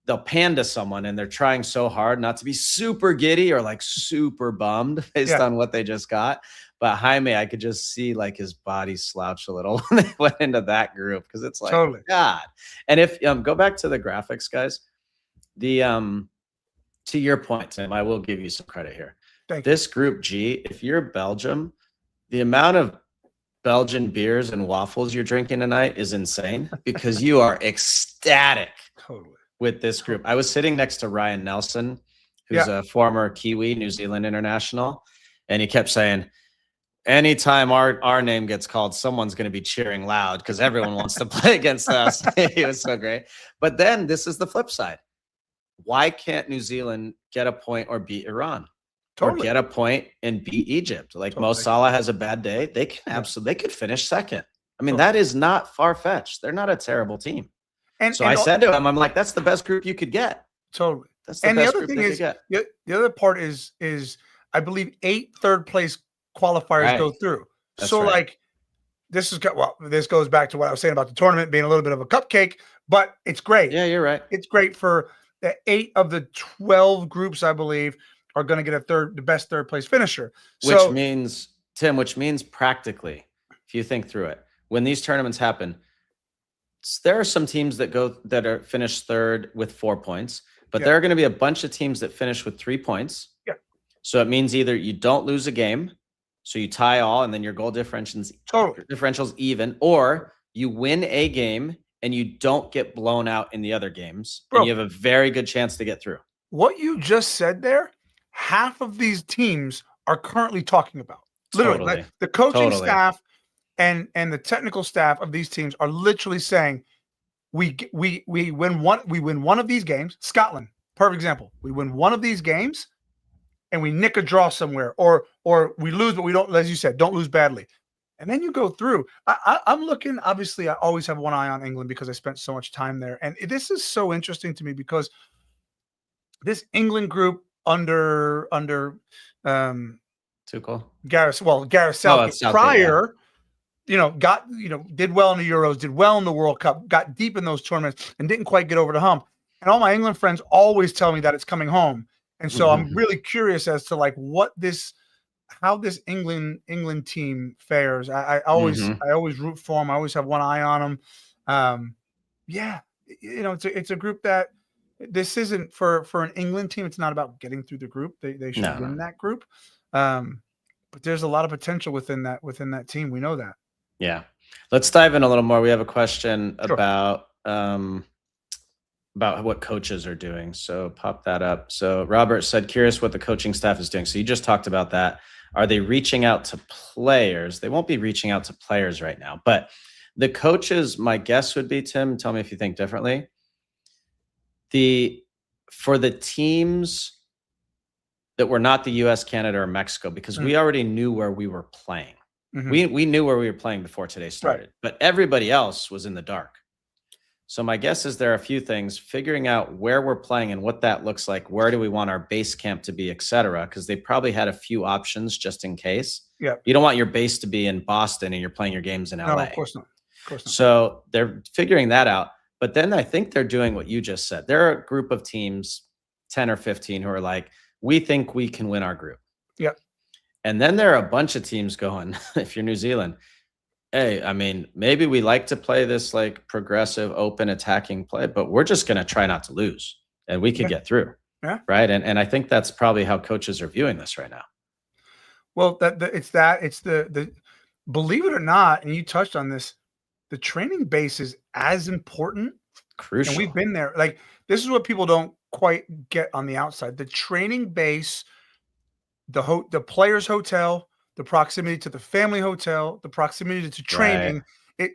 they'll pan to someone and they're trying so hard not to be super giddy or like super bummed based on what they just got. But Jaime, I could just see like his body slouch a little when they went into that group, because it's like, God. And if go back to the graphics, guys, the to your point, Tim, I will give you some credit here. This group G, if you're Belgium, the amount of Belgian beers and waffles you're drinking tonight is insane, because you are ecstatic with this group. I was sitting next to Ryan Nelson, who's a former Kiwi, New Zealand international, and he kept saying, anytime our name gets called, someone's going to be cheering loud because everyone wants to play against us. He was so great. But then this is the flip side. Why can't New Zealand get a point or beat Iran? Or get a point and beat Egypt? Like Mo Salah has a bad day, they can absolutely, they could finish second. I mean, that is not far-fetched. They're not a terrible team. And so I said to him, I'm like, that's the best group you could get. Totally. That's the best group you could get. The other part is I believe 8 third-place qualifiers go through. So like this goes back to what I was saying about the tournament being a little bit of a cupcake, but it's great. Yeah, you're right. It's great for the 8 of the 12 groups, I believe, are going to get the best third place finisher. Which means, Tim, practically, if you think through it, when these tournaments happen, there are some teams that are finished third with 4 points, but there are going to be a bunch of teams that finish with 3 points. Yeah. So it means either you don't lose a game, so you tie all, and then your goal differential's even, or you win a game and you don't get blown out in the other games, and you have a very good chance to get through. What you just said there, half of these teams are currently talking about. Literally, like the coaching staff and the technical staff of these teams are literally saying, we win one of these games. Scotland, perfect example. We win one of these games, and we nick a draw somewhere, or we lose, but we don't, as you said, don't lose badly. And then you go through. I'm looking. Obviously, I always have one eye on England because I spent so much time there, and this is so interesting to me because this England group under Tuchel, Gareth Southgate prior, did well in the Euros, did well in the World Cup, got deep in those tournaments, and didn't quite get over the hump. And all my England friends always tell me that it's coming home, and so I'm really curious as to like how this England team fares. I always root for them. I always have one eye on them. It's a group that. This isn't for an England team. It's not about getting through the group. They should win that group. But there's a lot of potential within that team. We know that. Yeah. Let's dive in a little more. We have a question about what coaches are doing. So pop that up. So Robert said, curious what the coaching staff is doing. So you just talked about that. Are they reaching out to players? They won't be reaching out to players right now. But the coaches, my guess would be, Tim, tell me if you think differently. For the teams that were not the US, Canada, or Mexico, because we already knew where we were playing. We knew where we were playing before today started, but everybody else was in the dark. So my guess is there are a few things, figuring out where we're playing and what that looks like. Where do we want our base camp to be, et cetera? Because they probably had a few options just in case. Yeah. You don't want your base to be in Boston and you're playing your games in LA. No, of course not. So they're figuring that out. But then I think they're doing what you just said. There are a group of teams, 10 or 15, who are like, we think we can win our group. Yeah. And then there are a bunch of teams going, if you're New Zealand, hey, I mean, maybe we like to play this like progressive, open, attacking play, but we're just going to try not to lose and we can get through. Yeah. Right. And I think that's probably how coaches are viewing this right now. Well, it's the believe it or not, and you touched on this, the training base is as important. Crucial. And we've been there. Like, this is what people don't quite get on the outside. The training base, the player's hotel, the proximity to the family hotel, the proximity to training. Right.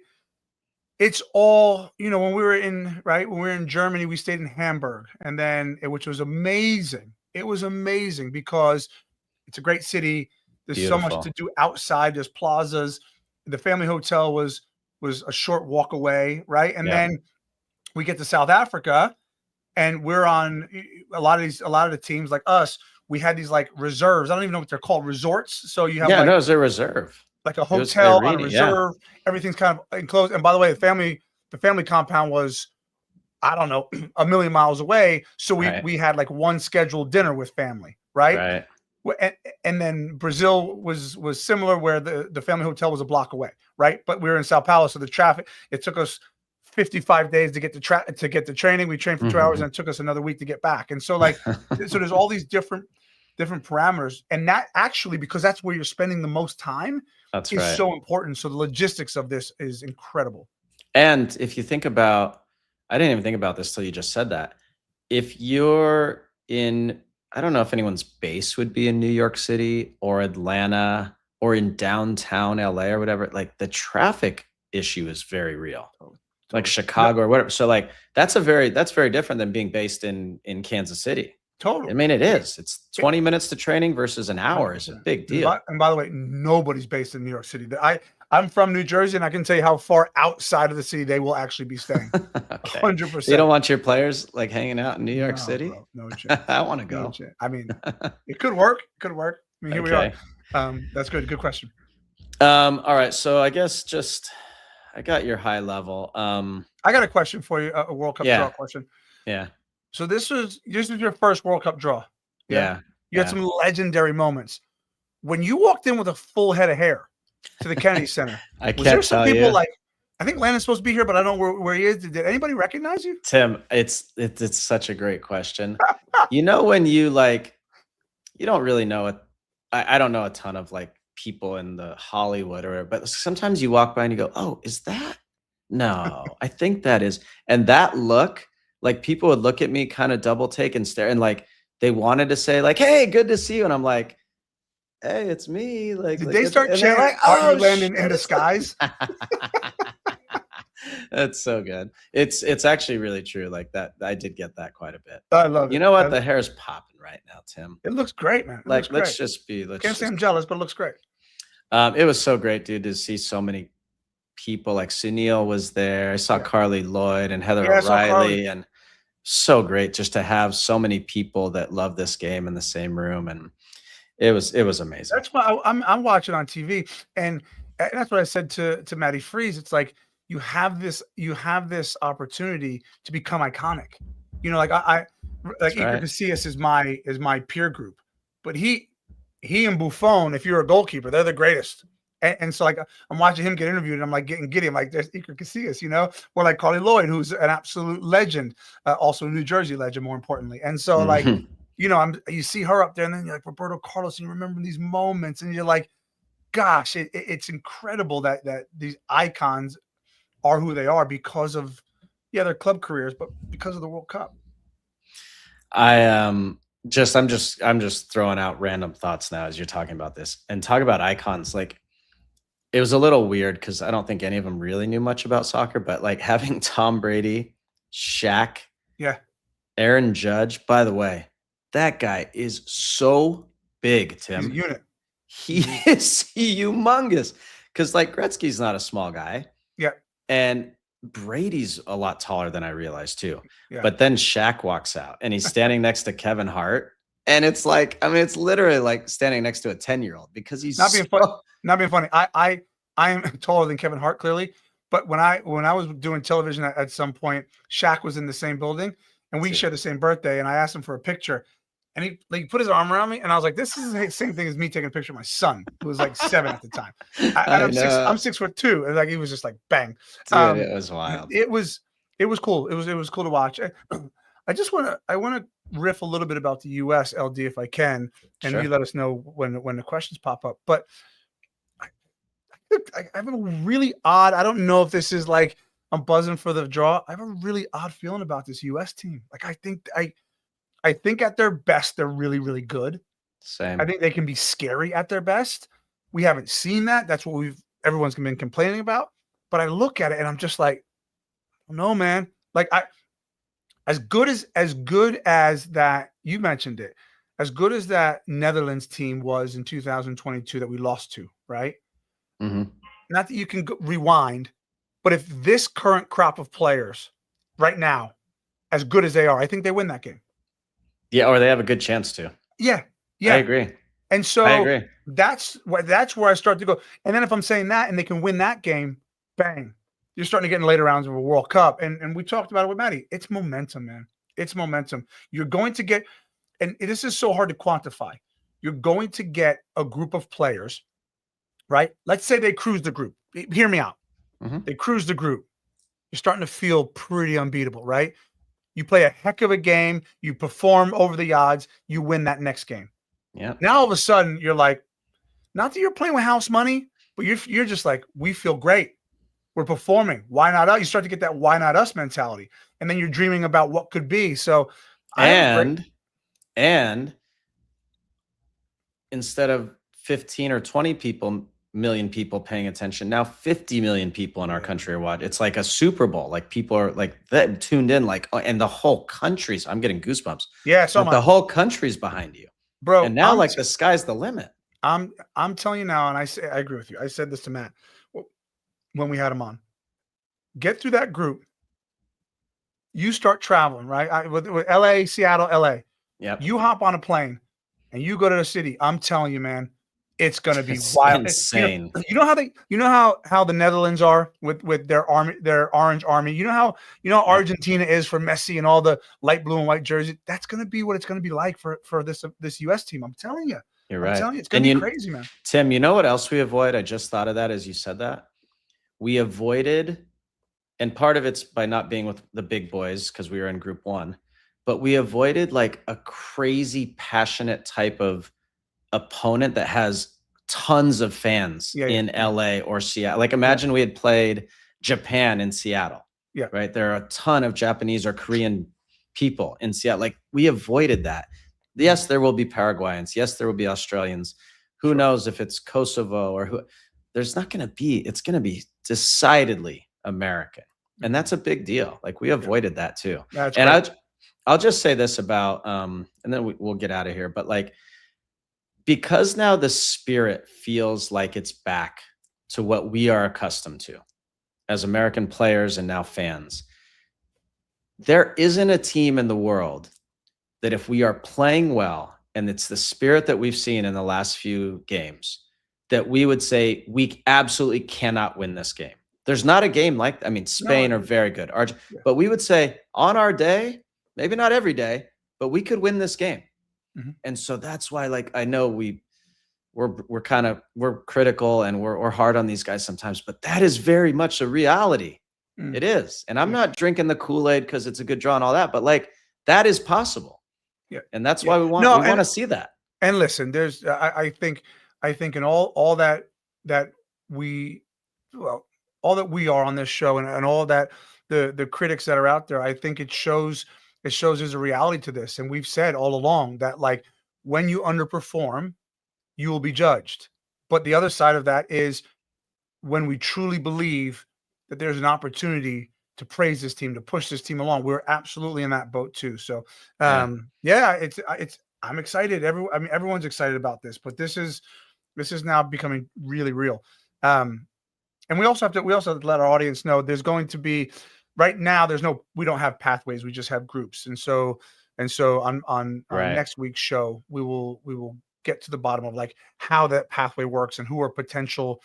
It's all, when we were in Germany, we stayed in Hamburg, and then which was amazing. It was amazing because it's a great city. There's so much to do outside. There's plazas. The family hotel was a short walk away, right? And then we get to South Africa, and we're on a lot of the teams like us. We had these like reserves. I don't even know what they're called, resorts. So you have it's a reserve, like a hotel on a reserve. Everything's kind of enclosed. And by the way, the family compound was, I don't know, a million miles away. So we had like one scheduled dinner with family, right? And then Brazil was similar, where the family hotel was a block away, right? But we were in Sao Paulo, so the traffic, it took us 55 days to get the training. We trained for 2 hours, and it took us another week to get back. And so like, so there's all these different parameters, and that actually, because that's where you're spending the most time, is so important. So the logistics of this is incredible. And if you think about, I didn't even think about this till you just said that. If you're in, I don't know if anyone's base would be in New York City or Atlanta or in downtown LA or whatever, like the traffic issue is very real. Like Chicago or whatever. So like that's very different than being based in Kansas City. Totally. I mean, it is. It's 20 minutes to training versus an hour is a big deal. And by the way, nobody's based in New York City. I'm from New Jersey, and I can tell you how far outside of the city they will actually be staying. 100%. You don't want your players like hanging out in New York City? Bro, no chance. I want to go. No, I mean, it could work. I mean, here we are. That's good. Good question. All right. So I guess I got your high level. I got a question for you, a World Cup draw question. Yeah. So this was your first World Cup draw. Yeah. You had some legendary moments. When you walked in with a full head of hair to the Kennedy Center, was there some people like, I think Landon's supposed to be here, but I don't know where he is. Did anybody recognize you? Tim, it's such a great question. You know, when you don't really know it. I don't know a ton of like people in the Hollywood but sometimes you walk by and you go, oh, is that? No, I think that is. And that look, like people would look at me, kind of double take and stare, and like they wanted to say like, hey, good to see you. And I'm like, hey, it's me. Like, did they start chanting, like, oh, you Landon in disguise? That's so good. It's actually really true. Like that, I did get that quite a bit. I love it. You know what? The hair's popping right now, Tim. It looks great, man. Let's say I'm jealous, but it looks great. It was so great, dude, to see so many people. Like Sunil was there. I saw Carly Lloyd and Heather O'Reilly, and so great just to have so many people that love this game in the same room, and it was amazing. That's why I'm watching on TV, and that's what I said to Matt Freese. It's like you have this opportunity to become iconic. You know, like Iker Casillas is my peer group, but he and Buffon, if you're a goalkeeper, they're the greatest. And so like I'm watching him get interviewed, and I'm like getting giddy. I'm like, there's Iker Casillas, you know, or like Carly Lloyd, who's an absolute legend, also a New Jersey legend, more importantly. And so like, you know, you see her up there, and then you're like Roberto Carlos, and you remember these moments, and you're like, gosh, it's incredible that these icons are who they are because of their club careers, but because of the World Cup. I'm just throwing out random thoughts now as you're talking about this, and talk about icons. Like, it was a little weird because I don't think any of them really knew much about soccer, but like having Tom Brady, Shaq, Aaron Judge. By the way, that guy is so big, Tim. He's a unit. He is humongous. Because like Gretzky's not a small guy. Yeah. And Brady's a lot taller than I realized too. Yeah. But then Shaq walks out and he's standing next to Kevin Hart. And it's like, I mean, it's literally like standing next to a 10-year-old because he's not being funny. I'm taller than Kevin Hart, clearly. But when I was doing television at some point, Shaq was in the same building, and we shared the same birthday. And I asked him for a picture, and he put his arm around me, and I was like, "This is the same thing as me taking a picture of my son, who was like 7 at the time." I'm 6'2", and like he was just like bang. Dude, it was wild. It was cool. It was cool to watch. I want to riff a little bit about the U.S. LD if I can, and you let us know when the questions pop up. But I have a really odd. I don't know if this is like I'm buzzing for the draw. I have a really odd feeling about this U.S. team. Like I think at their best they're really, really good. Same. I think they can be scary at their best. We haven't seen that. That's what everyone's been complaining about. But I look at it and I'm just like, no, man. Like as good as that, you mentioned it, as good as that Netherlands team was in 2022 that we lost to, right? Mm-hmm. Not that you can rewind, but if this current crop of players right now, as good as they are, I think they win that game. Yeah, or they have a good chance to. Yeah. I agree. And so I agree. That's where I start to go. And then if I'm saying that and they can win that game, bang. you're starting to get in later rounds of a World Cup. And we talked about it with Maddie. It's momentum, man. It's momentum. You're going to get, and this is so hard to quantify. You're going to get a group of players, right? Let's say they cruise the group. Hear me out. They cruise the group. You're starting to feel pretty unbeatable, right? You play a heck of a game. You perform over the odds. You win that next game. Yeah. Now all of a sudden you're like, not that you're playing with house money, but you're just like, we feel great. We're performing. Why not us? You start to get that why not us mentality. And then you're dreaming about what could be. So and instead of 15 or 20 million people paying attention, now 50 million people in our country are watching. It's like a Super Bowl. Like people are like that tuned in, like, and the whole country's, I'm getting goosebumps. Yeah. So like the whole country's behind you, bro. And now like the sky's the limit. I'm telling you now. And I agree with you. I said this to Matt when we had him on. Get through that group. You start traveling, right? With LA, Seattle, LA. Yeah. You hop on a plane and you go to the city. I'm telling you, man, it's going to be wild. Insane. You know how the Netherlands are with their army, their orange army. You know how Argentina is for Messi and all the light blue and white jersey. That's going to be what it's going to be like for this US team. I'm telling you. You're right. I'm telling you, it's going to be crazy, man. Tim, you know what else we avoid? I just thought of that as you said that. We avoided, and part of it's by not being with the big boys because we were in group 1, but we avoided like a crazy passionate type of opponent that has tons of fans in LA or Seattle. Like imagine we had played Japan in Seattle. Yeah. Right. There are a ton of Japanese or Korean people in Seattle. Like we avoided that. Yes, there will be Paraguayans. Yes, there will be Australians. Who knows if it's Kosovo or who? There's not going to be. It's going to be decidedly American, and that's a big deal. Like we avoided that too. That's and great. I'll just say this about, and then we'll get out of here. But like, because now the spirit feels like it's back to what we are accustomed to as American players and now fans. There isn't a team in the world that if we are playing well, and it's the spirit that we've seen in the last few games, that we would say we absolutely cannot win this game. There's not a game like, I mean, Spain are very good, but we would say on our day, maybe not every day, but we could win this game. And so that's why, like, I know we're critical and we're hard on these guys sometimes, but that is very much a reality. It is. And I'm not drinking the Kool-Aid because it's a good draw and all that, but like that is possible. Yeah. And that's why we want to see that. And listen, there's I think in all that we are on this show and all that the critics that are out there, I think it shows there's a reality to this. And we've said all along that like when you underperform, you will be judged. But the other side of that is when we truly believe that there's an opportunity to praise this team, to push this team along, we're absolutely in that boat too. So I'm excited. Everyone's excited about this, but this is now becoming really real. And we also have to let our audience know there's going to be, right now, we don't have pathways. We just have groups. And so on next week's show, we will get to the bottom of like how that pathway works and who are potential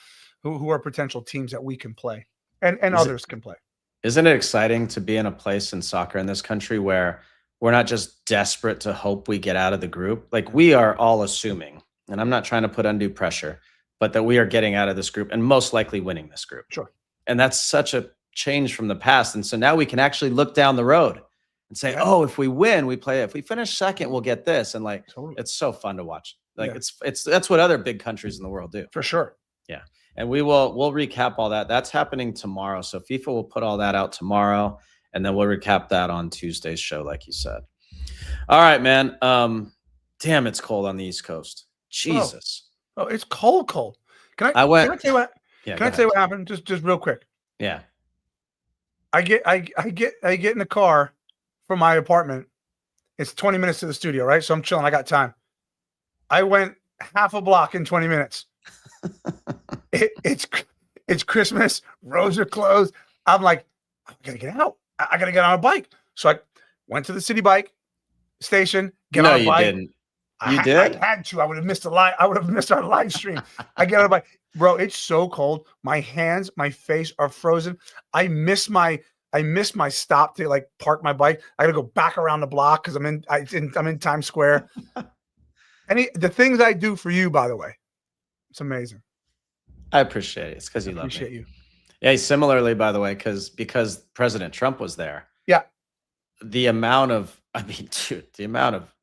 teams that we can play and others can play. Isn't it exciting to be in a place in soccer in this country where we're not just desperate to hope we get out of the group? Like we are all assuming, and I'm not trying to put undue pressure, but that we are getting out of this group and most likely winning this group. Sure. And that's such a change from the past. And so now we can actually look down the road and say, oh, if we win, we play. If we finish second, we'll get this. And like, It's so fun to watch. Like that's what other big countries in the world do. For sure. Yeah. And we'll recap all that. That's happening tomorrow. So FIFA will put all that out tomorrow, and then we'll recap that on Tuesday's show, like you said. All right, man. Damn, it's cold on the East Coast. Jesus. Oh, it's cold. Can I tell you what? Yeah, can I tell you what happened? Just real quick. Yeah. I get in the car from my apartment. It's 20 minutes to the studio, right? So I'm chilling. I got time. I went half a block in 20 minutes. It's Christmas. Roads are closed. I'm like, I gotta get out. I gotta get on a bike. So I went to the city bike station. Get on a bike. Didn't. I did? had to. I would have missed I would have missed our live stream. I get out of bro. It's so cold. My hands, my face are frozen. I miss my stop to like park my bike. I got to go back around the block because I'm in Times Square. The things I do for you, by the way, it's amazing. I appreciate it. It's because you love me. Appreciate you. Yeah. Similarly, by the way, because President Trump was there. Yeah. The amount of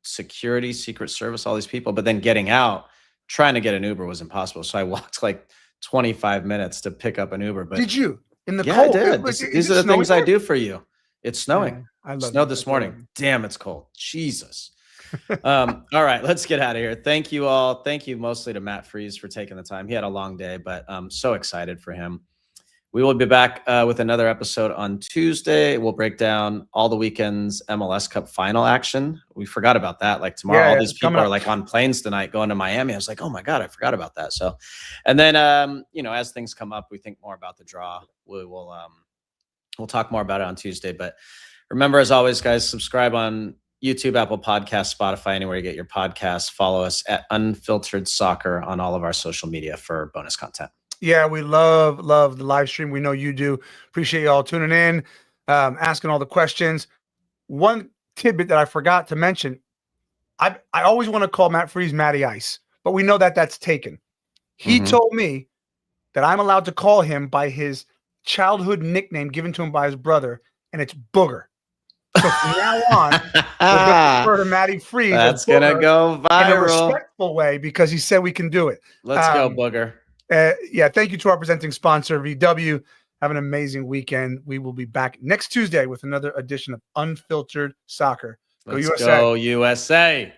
security, Secret Service, all these people, but then getting out, trying to get an Uber was impossible. So I walked like 25 minutes to pick up an Uber. But did you in the cold? I did. These are the things I do for you. It's snowing. Yeah, it snowed this morning. Damn, it's cold. Jesus. All right, let's get out of here. Thank you all. Thank you mostly to Matt Freese for taking the time. He had a long day, but I'm so excited for him. We will be back with another episode on Tuesday. We'll break down all the weekend's MLS Cup final action. We forgot about that. Like tomorrow, all these people are like on planes tonight going to Miami. I was like, oh my God, I forgot about that. So, and then, as things come up, we think more about the draw. We'll talk more about it on Tuesday. But remember, as always, guys, subscribe on YouTube, Apple Podcasts, Spotify, anywhere you get your podcasts. Follow us at Unfiltered Soccer on all of our social media for bonus content. Yeah, we love the live stream. We know you do. Appreciate you all tuning in, asking all the questions. One tidbit that I forgot to mention, I always want to call Matt Freese Matty Ice, but we know that that's taken. He told me that I'm allowed to call him by his childhood nickname given to him by his brother, and it's Booger. So from now on, we're going to refer to Matty Freese. That's going to go viral. In a respectful way because he said we can do it. Let's go, Booger. Thank you to our presenting sponsor, VW. Have an amazing weekend. We will be back next Tuesday with another edition of Unfiltered Soccer. Let's go USA.